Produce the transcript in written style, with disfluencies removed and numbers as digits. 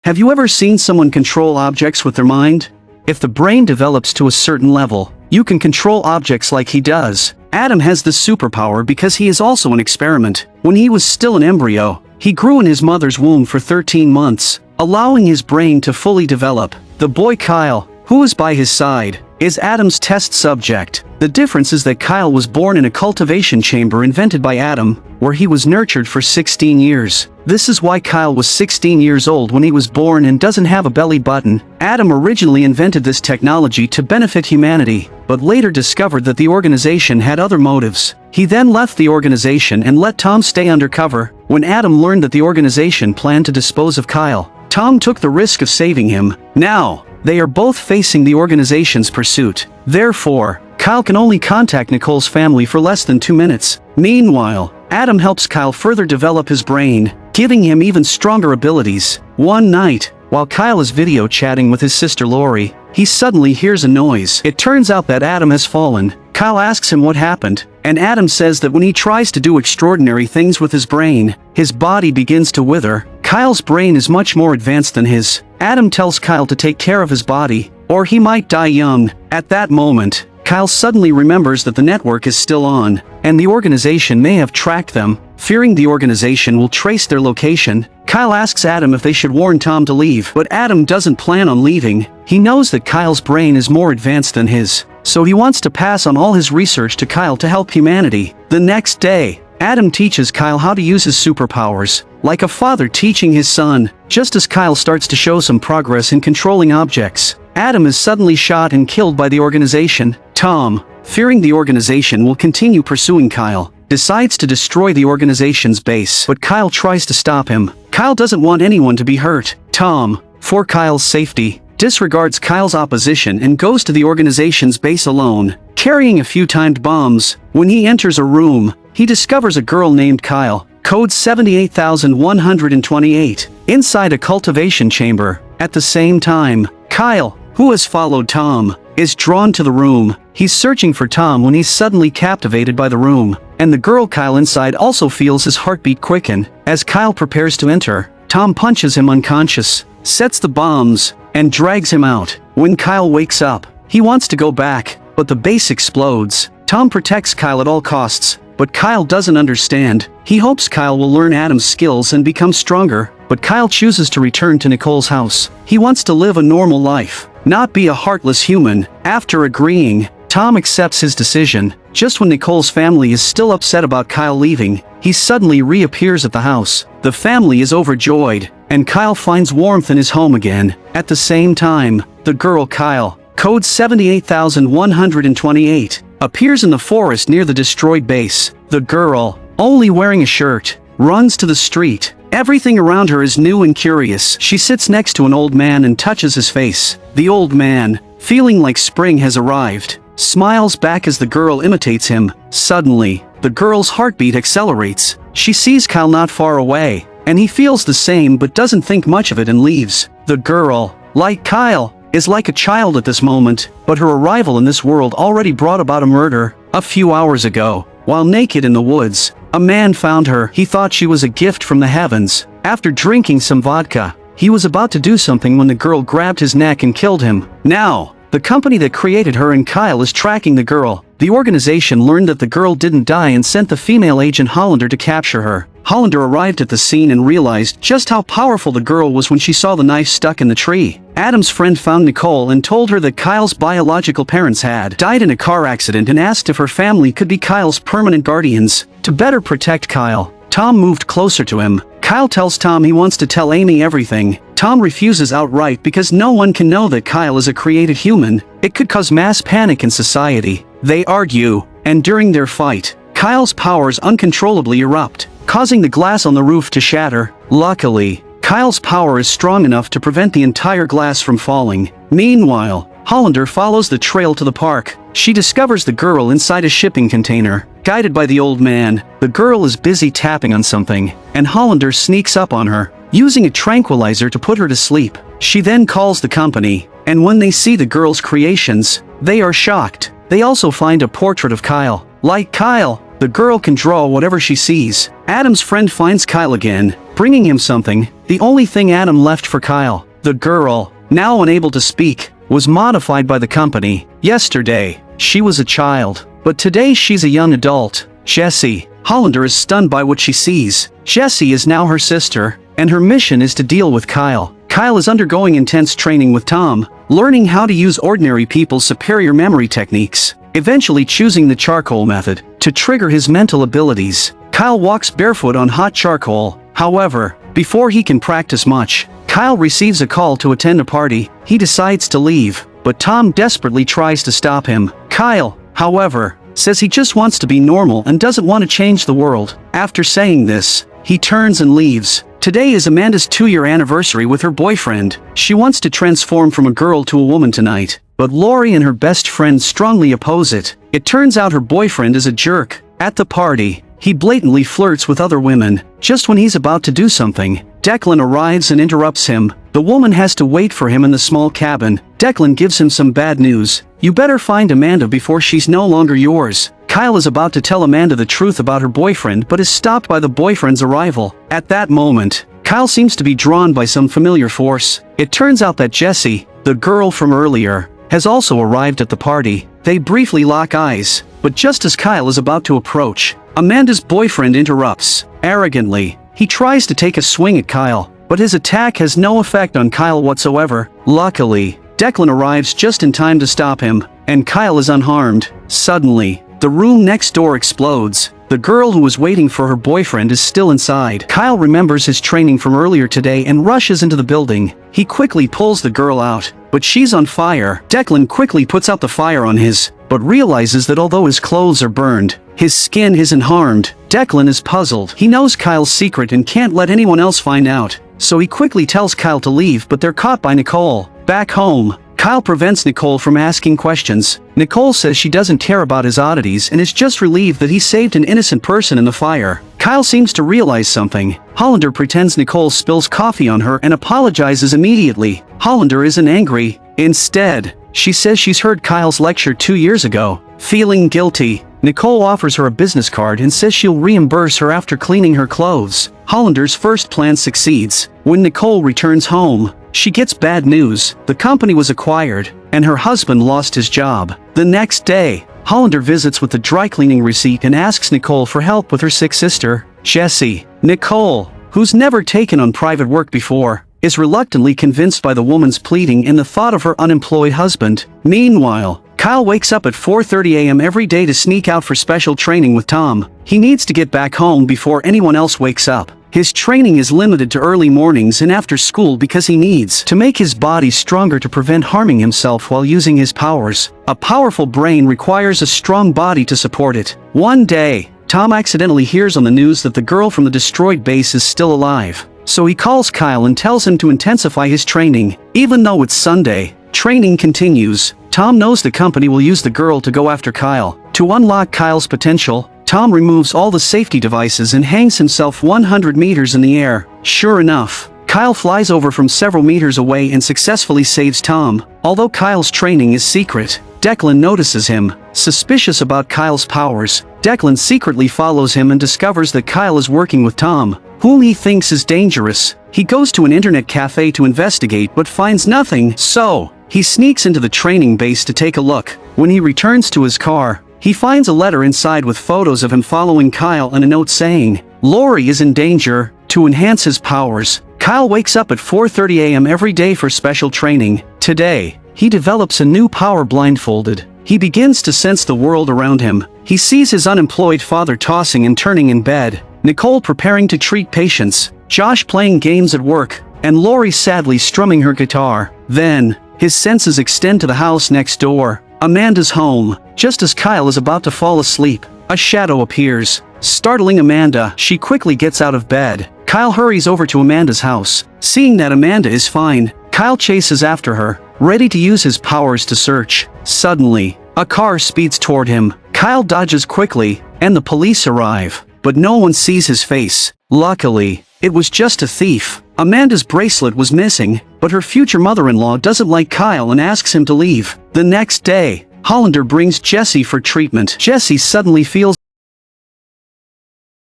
Have you ever seen someone control objects with their mind? If the brain develops to a certain level, you can control objects like he does. Adam has this superpower because he is also an experiment. When he was still an embryo, he grew in his mother's womb for 13 months, allowing his brain to fully develop. The boy Kyle, who is by his side, is Adam's test subject. The difference is that Kyle was born in a cultivation chamber invented by Adam, where he was nurtured for 16 years. This is why Kyle was 16 years old when he was born and doesn't have a belly button. Adam originally invented this technology to benefit humanity, but later discovered that the organization had other motives. He then left the organization and let Tom stay undercover. When Adam learned that the organization planned to dispose of Kyle, Tom took the risk of saving him. Now, they are both facing the organization's pursuit. Therefore, Kyle can only contact Nicole's family for less than 2 minutes. Meanwhile, Adam helps Kyle further develop his brain, giving him even stronger abilities. One night, while Kyle is video chatting with his sister Lori, he suddenly hears a noise. It turns out that Adam has fallen. Kyle asks him what happened, and Adam says that when he tries to do extraordinary things with his brain, his body begins to wither. Kyle's brain is much more advanced than his. Adam tells Kyle to take care of his body, or he might die young. At that moment, Kyle suddenly remembers that the network is still on, and the organization may have tracked them. Fearing the organization will trace their location, Kyle asks Adam if they should warn Tom to leave, but Adam doesn't plan on leaving. He knows that Kyle's brain is more advanced than his, so he wants to pass on all his research to Kyle to help humanity. The next day, Adam teaches Kyle how to use his superpowers, like a father teaching his son. Just as Kyle starts to show some progress in controlling objects, Adam is suddenly shot and killed by the organization. Tom, fearing the organization will continue pursuing Kyle, decides to destroy the organization's base, but Kyle tries to stop him. Kyle doesn't want anyone to be hurt. Tom, for Kyle's safety, disregards Kyle's opposition and goes to the organization's base alone, carrying a few timed bombs. When he enters a room, he discovers a girl named Kyle, code 78128, inside a cultivation chamber. At the same time, Kyle, who has followed Tom, is drawn to the room. He's searching for Tom when he's suddenly captivated by the room, and the girl Kyle inside also feels his heartbeat quicken. As Kyle prepares to enter, Tom punches him unconscious, sets the bombs, and drags him out. When Kyle wakes up, he wants to go back, but the base explodes. Tom protects Kyle at all costs, but Kyle doesn't understand. He hopes Kyle will learn Adam's skills and become stronger, but Kyle chooses to return to Nicole's house. He wants to live a normal life, not be a heartless human. After agreeing, Tom accepts his decision. Just when Nicole's family is still upset about Kyle leaving, he suddenly reappears at the house. The family is overjoyed, and Kyle finds warmth in his home again. At the same time, the girl Kyle, code 78128, appears in the forest near the destroyed base. The girl, only wearing a shirt, runs to the street. Everything around her is new and curious. She sits next to an old man and touches his face. The old man, feeling like spring has arrived, smiles back as the girl imitates him. Suddenly, the girl's heartbeat accelerates. She sees Kyle not far away, and he feels the same but doesn't think much of it and leaves. The girl, like Kyle, is like a child at this moment, but her arrival in this world already brought about a murder. A few hours ago, while naked in the woods, a man found her. He thought she was a gift from the heavens. After drinking some vodka, he was about to do something when the girl grabbed his neck and killed him. Now, the company that created her and Kyle is tracking the girl. The organization learned that the girl didn't die and sent the female agent Hollander to capture her. Hollander arrived at the scene and realized just how powerful the girl was when she saw the knife stuck in the tree. Adam's friend found Nicole and told her that Kyle's biological parents had died in a car accident and asked if her family could be Kyle's permanent guardians. To better protect Kyle, Tom moved closer to him. Kyle tells Tom he wants to tell Amy everything. Tom refuses outright because no one can know that Kyle is a created human. It could cause mass panic in society. They argue, and during their fight, Kyle's powers uncontrollably erupt, causing the glass on the roof to shatter. Luckily, Kyle's power is strong enough to prevent the entire glass from falling. Meanwhile, Hollander follows the trail to the park. She discovers the girl inside a shipping container. Guided by the old man, the girl is busy tapping on something, and Hollander sneaks up on her, using a tranquilizer to put her to sleep. She then calls the company, and when they see the girl's creations, they are shocked. They also find a portrait of Kyle. Like Kyle, The girl can draw whatever she sees. Adam's friend finds Kyle again, bringing him something, the only thing Adam left for Kyle. The girl, now unable to speak, was modified by the company. Yesterday, she was a child, but today she's a young adult. Jessie. Hollander is stunned by what she sees. Jessie is now her sister, and her mission is to deal with Kyle. Kyle is undergoing intense training with Tom, learning how to use ordinary people's superior memory techniques, eventually choosing the charcoal method to trigger his mental abilities. Kyle walks barefoot on hot charcoal. However, before he can practice much, Kyle receives a call to attend a party. He decides to leave, but Tom desperately tries to stop him. Kyle, however, says he just wants to be normal and doesn't want to change the world. After saying this, he turns and leaves. Today is Amanda's 2-year anniversary with her boyfriend. She wants to transform from a girl to a woman tonight, but Lori and her best friend strongly oppose it. It turns out her boyfriend is a jerk. At the party, he blatantly flirts with other women. Just when he's about to do something, Declan arrives and interrupts him. The woman has to wait for him in the small cabin. Declan gives him some bad news. You better find Amanda before she's no longer yours. Kyle is about to tell Amanda the truth about her boyfriend but is stopped by the boyfriend's arrival. At that moment, Kyle seems to be drawn by some familiar force. It turns out that Jessie, the girl from earlier, has also arrived at the party. They briefly lock eyes, but just as Kyle is about to approach, Amanda's boyfriend interrupts. Arrogantly, he tries to take a swing at Kyle, but his attack has no effect on Kyle whatsoever. Luckily, Declan arrives just in time to stop him, and Kyle is unharmed. Suddenly, the room next door explodes. The girl who was waiting for her boyfriend is still inside. Kyle remembers his training from earlier today and rushes into the building. He quickly pulls the girl out, but she's on fire. Declan quickly puts out the fire on his, but realizes that although his clothes are burned, his skin isn't harmed. Declan is puzzled. He knows Kyle's secret and can't let anyone else find out, so he quickly tells Kyle to leave, but they're caught by Nicole. Back home, Kyle prevents Nicole from asking questions. Nicole says she doesn't care about his oddities and is just relieved that he saved an innocent person in the fire. Kyle seems to realize something. Hollander pretends Nicole spills coffee on her and apologizes immediately. Hollander isn't angry. Instead, she says she's heard Kyle's lecture 2 years ago. Feeling guilty, Nicole offers her a business card and says she'll reimburse her after cleaning her clothes. Hollander's first plan succeeds. When Nicole returns home, she gets bad news. The company was acquired, and her husband lost his job. The next day, Hollander visits with the dry cleaning receipt and asks Nicole for help with her sick sister, Jessie. Nicole, who's never taken on private work before, is reluctantly convinced by the woman's pleading and the thought of her unemployed husband. Meanwhile, Kyle wakes up at 4:30 a.m. every day to sneak out for special training with Tom. He needs to get back home before anyone else wakes up. His training is limited to early mornings and after school because he needs to make his body stronger to prevent harming himself while using his powers. A powerful brain requires a strong body to support it. One day, Tom accidentally hears on the news that the girl from the destroyed base is still alive. So he calls Kyle and tells him to intensify his training. Even though it's Sunday, training continues. Tom knows the company will use the girl to go after Kyle. To unlock Kyle's potential, Tom removes all the safety devices and hangs himself 100 meters in the air. Sure enough, Kyle flies over from several meters away and successfully saves Tom. Although Kyle's training is secret, Declan notices him. Suspicious about Kyle's powers, Declan secretly follows him and discovers that Kyle is working with Tom, whom he thinks is dangerous. He goes to an internet cafe to investigate but finds nothing, so he sneaks into the training base to take a look. When he returns to his car, he finds a letter inside with photos of him following Kyle and a note saying, Lori is in danger. To enhance his powers, Kyle wakes up at 4:30 a.m. every day for special training. Today, he develops a new power blindfolded. He begins to sense the world around him. He sees his unemployed father tossing and turning in bed, Nicole preparing to treat patients, Josh playing games at work, and Lori sadly strumming her guitar. Then, his senses extend to the house next door, Amanda's home. Just as Kyle is about to fall asleep, a shadow appears, startling Amanda. She quickly gets out of bed. Kyle hurries over to Amanda's house. Seeing that Amanda is fine, Kyle chases after her, ready to use his powers to search. Suddenly, a car speeds toward him. Kyle dodges quickly, and the police arrive, but no one sees his face. Luckily, it was just a thief. Amanda's bracelet was missing, but her future mother-in-law doesn't like Kyle and asks him to leave. The next day, Hollander brings Jessie for treatment. Jessie suddenly feels